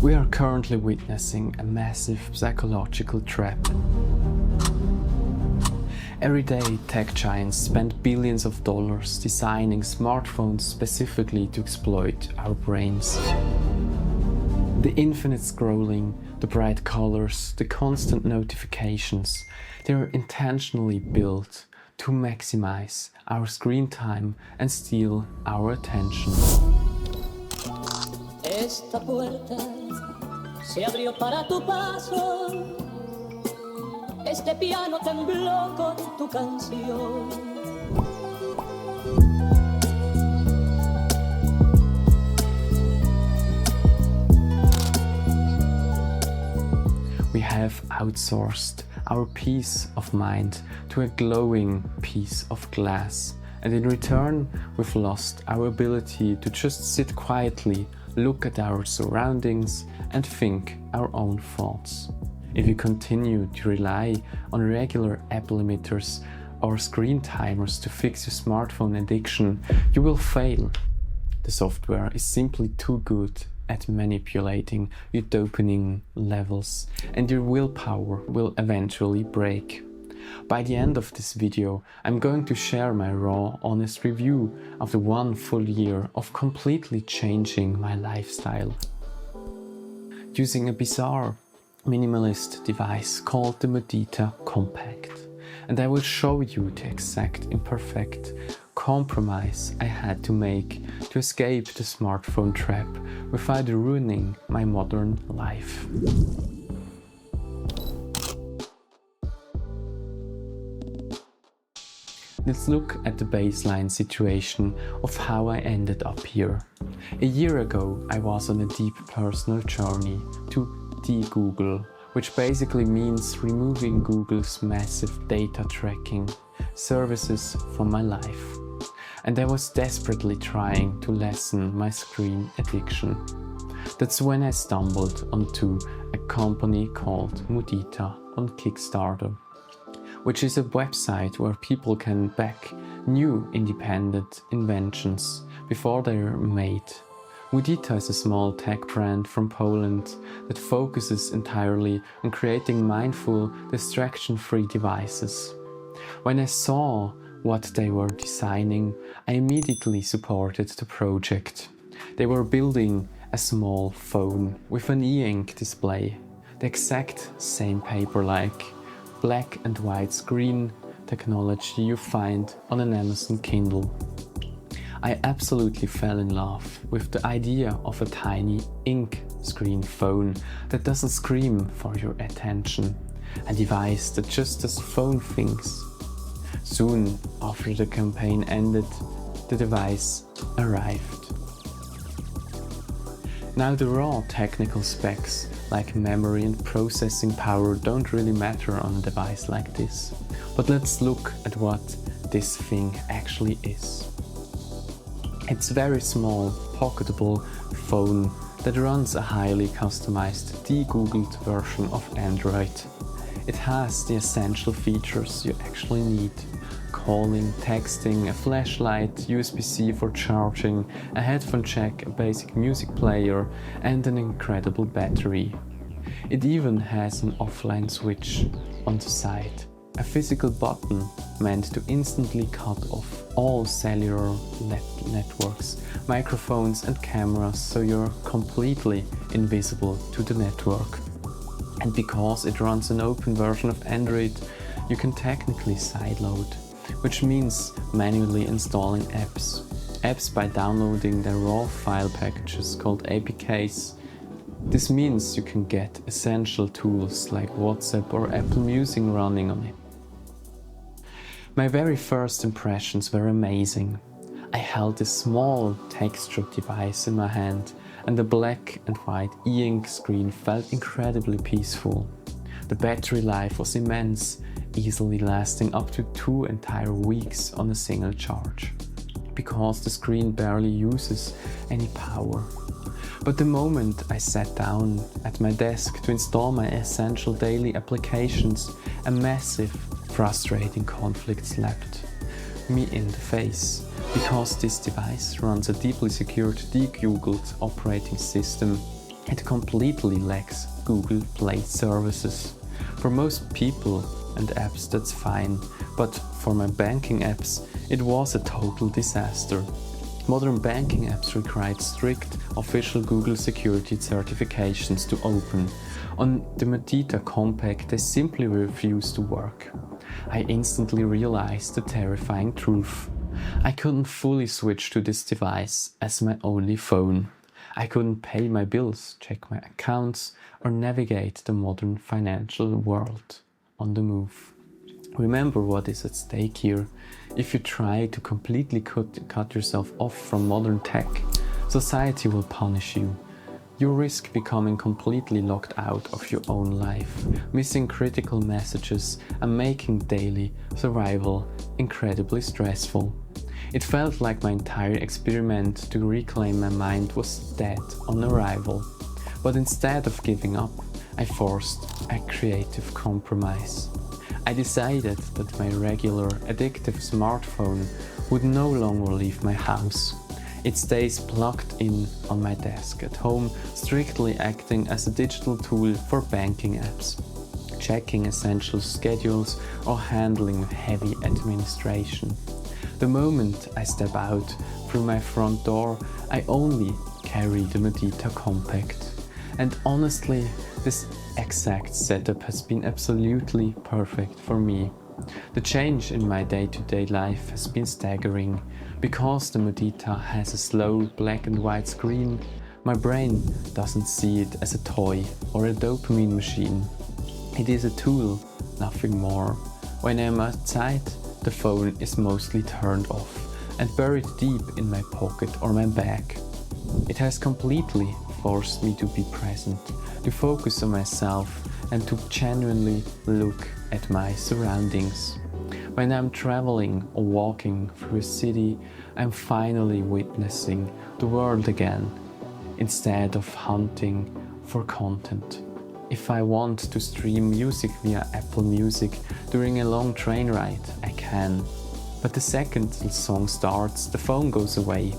We are currently witnessing a massive psychological trap. Every day, tech giants spend billions of dollars designing smartphones specifically to exploit our brains. The infinite scrolling, the bright colors, the constant notifications, they are intentionally built to maximize our screen time and steal our attention. Esta puerta se abrió para tu paso. Este piano tembló con tu canción. We have outsourced our peace of mind to a glowing piece of glass, and in return we've lost our ability to just sit quietly, look at our surroundings and think our own thoughts. If you continue to rely on regular app limiters or screen timers to fix your smartphone addiction, you will fail. The software is simply too good at manipulating your dopamine levels, and your willpower will eventually break. By the end of this video, I'm going to share my raw, honest review of the 1 full year of completely changing my lifestyle. Using a bizarre minimalist device called the Mudita Kompakt. And I will show you the exact imperfect compromise I had to make to escape the smartphone trap without ruining my modern life. Let's look at the baseline situation of how I ended up here. A year ago, I was on a deep personal journey to de-Google, which basically means removing Google's massive data tracking services from my life. And I was desperately trying to lessen my screen addiction. That's when I stumbled onto a company called Mudita on Kickstarter, which is a website where people can back new independent inventions before they're made. Mudita is a small tech brand from Poland that focuses entirely on creating mindful, distraction-free devices. When I saw what they were designing, I immediately supported the project. They were building a small phone with an Eink display, the exact same paper-like black and white screen technology you find on an Amazon Kindle. I absolutely fell in love with the idea of a tiny Eink screen phone that doesn't scream for your attention, a device that just does phone things. Soon after the campaign ended, the device arrived. Now the raw technical specs like memory and processing power don't really matter on a device like this, but let's look at what this thing actually is. It's a very small, pocketable phone that runs a highly customized, de-Googled version of Android. It has the essential features you actually need: calling, texting, a flashlight, USB-C for charging, a headphone jack, a basic music player, and an incredible battery. It even has an offline switch on the side, a physical button meant to instantly cut off all cellular networks, microphones and cameras, so you're completely invisible to the network. And because it runs an open version of Android, you can technically sideload, which means manually installing apps by downloading their raw file packages called APKs. This means you can get essential tools like WhatsApp or Apple Music running on it. My very first impressions were amazing. I held this small textured device in my hand, and the black and white e-ink screen felt incredibly peaceful. The battery life was immense, easily lasting up to 2 entire weeks on a single charge, because the screen barely uses any power. But the moment I sat down at my desk to install my essential daily applications, a massive, frustrating conflict slapped me in the face, because this device runs a deeply secured, de-Googled operating system It completely lacks Google Play services. For most people and apps that's fine, but for my banking apps it was a total disaster. Modern banking apps required strict official Google security certifications to open. On the Mudita Kompakt they simply refused to work. I instantly realized the terrifying truth. I couldn't fully switch to this device as my only phone. I couldn't pay my bills, check my accounts, or navigate the modern financial world on the move. Remember what is at stake here. If you try to completely cut yourself off from modern tech, society will punish you. You risk becoming completely locked out of your own life, missing critical messages and making daily survival incredibly stressful. It felt like my entire experiment to reclaim my mind was dead on arrival. But instead of giving up, I forced a creative compromise. I decided that my regular addictive smartphone would no longer leave my house. It stays plugged in on my desk at home, strictly acting as a digital tool for banking apps, checking essential schedules or handling heavy administration. The moment I step out through my front door, I only carry the Mudita Kompakt. And honestly, this exact setup has been absolutely perfect for me. The change in my day-to-day life has been staggering. Because the Mudita has a slow black and white screen, my brain doesn't see it as a toy or a dopamine machine. It is a tool, nothing more. When I'm outside, the phone is mostly turned off and buried deep in my pocket or my bag. It has completely forced me to be present, to focus on myself and to genuinely look at my surroundings. When I'm traveling or walking through a city, I'm finally witnessing the world again, instead of hunting for content. If I want to stream music via Apple Music during a long train ride, I can. But the second the song starts, the phone goes away.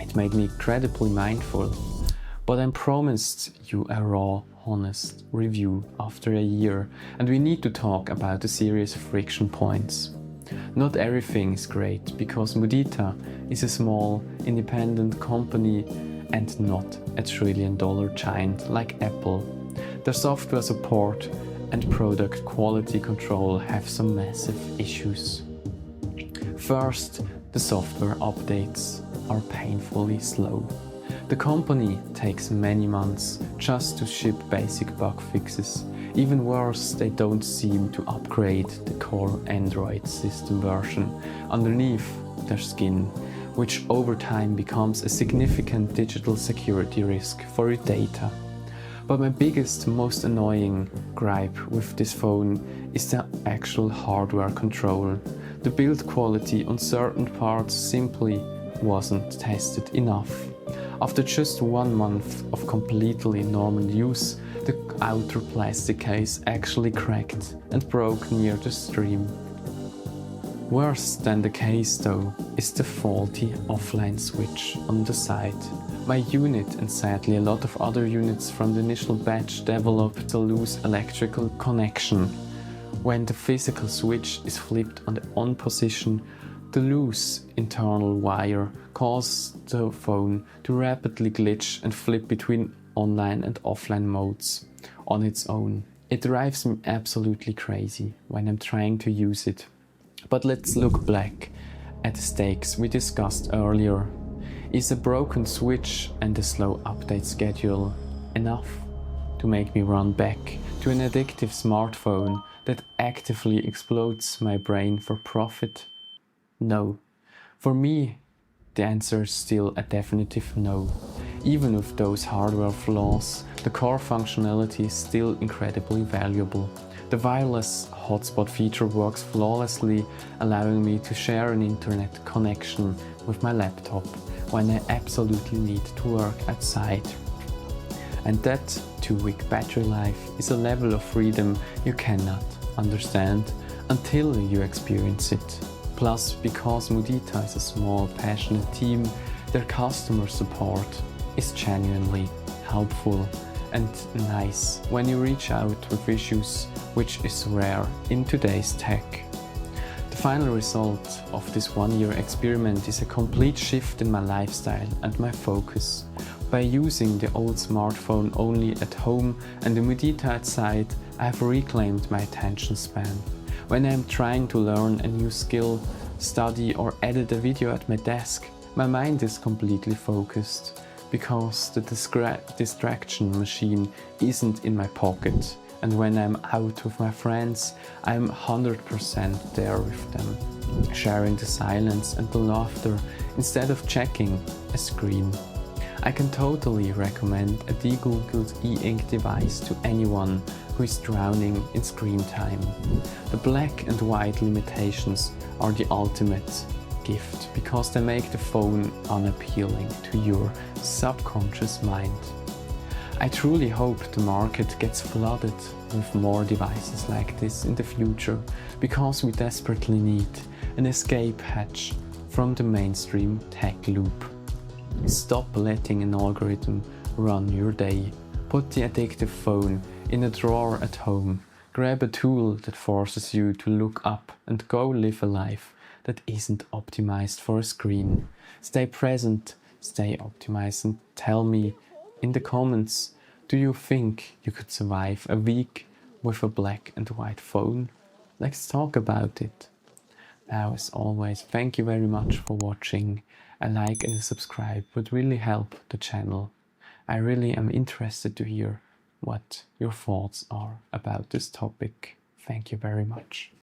It made me incredibly mindful. But I promised you a raw, honest review after a year, and we need to talk about the serious friction points. Not everything is great, because Mudita is a small, independent company and not a trillion-dollar giant like Apple. Their software support and product quality control have some massive issues. First, the software updates are painfully slow. The company takes many months just to ship basic bug fixes. Even worse, they don't seem to upgrade the core Android system version underneath their skin, which over time becomes a significant digital security risk for your data. But my biggest, most annoying gripe with this phone is the actual hardware control. The build quality on certain parts simply wasn't tested enough. After just 1 month of completely normal use, the outer plastic case actually cracked and broke near the stream. Worse than the case though is the faulty offline switch on the side. My unit, and sadly a lot of other units from the initial batch, developed a loose electrical connection. When the physical switch is flipped on the on position, the loose internal wire caused the phone to rapidly glitch and flip between online and offline modes on its own. It drives me absolutely crazy when I'm trying to use it. But let's look back at the stakes we discussed earlier. Is a broken switch and a slow update schedule enough to make me run back to an addictive smartphone that actively exploits my brain for profit? No. For me, the answer is still a definitive no. Even with those hardware flaws, the core functionality is still incredibly valuable. The wireless hotspot feature works flawlessly, allowing me to share an internet connection with my laptop when I absolutely need to work outside. And that 2-week battery life is a level of freedom you cannot understand until you experience it. Plus, because Mudita is a small, passionate team, their customer support is genuinely helpful and nice when you reach out with issues, which is rare in today's tech. The final result of this 1-year experiment is a complete shift in my lifestyle and my focus. By using the old smartphone only at home and the Mudita outside, I have reclaimed my attention span. When I am trying to learn a new skill, study or edit a video at my desk, my mind is completely focused, because the distraction machine isn't in my pocket. And when I'm out with my friends, I'm 100% there with them, sharing the silence and the laughter instead of checking a screen. I can totally recommend a de-googled Eink device to anyone who is drowning in screen time. The black and white limitations are the ultimate gift because they make the phone unappealing to your subconscious mind. I truly hope the market gets flooded with more devices like this in the future, because we desperately need an escape hatch from the mainstream tech loop. Stop letting an algorithm run your day. Put the addictive phone in a drawer at home. Grab a tool that forces you to look up and go live a life that isn't optimized for a screen. Stay present, stay optimized, and tell me in the comments, do you think you could survive a week with a black and white phone? Let's talk about it. Now, as always, thank you very much for watching. A like and a subscribe would really help the channel. I really am interested to hear what your thoughts are about this topic. Thank you very much.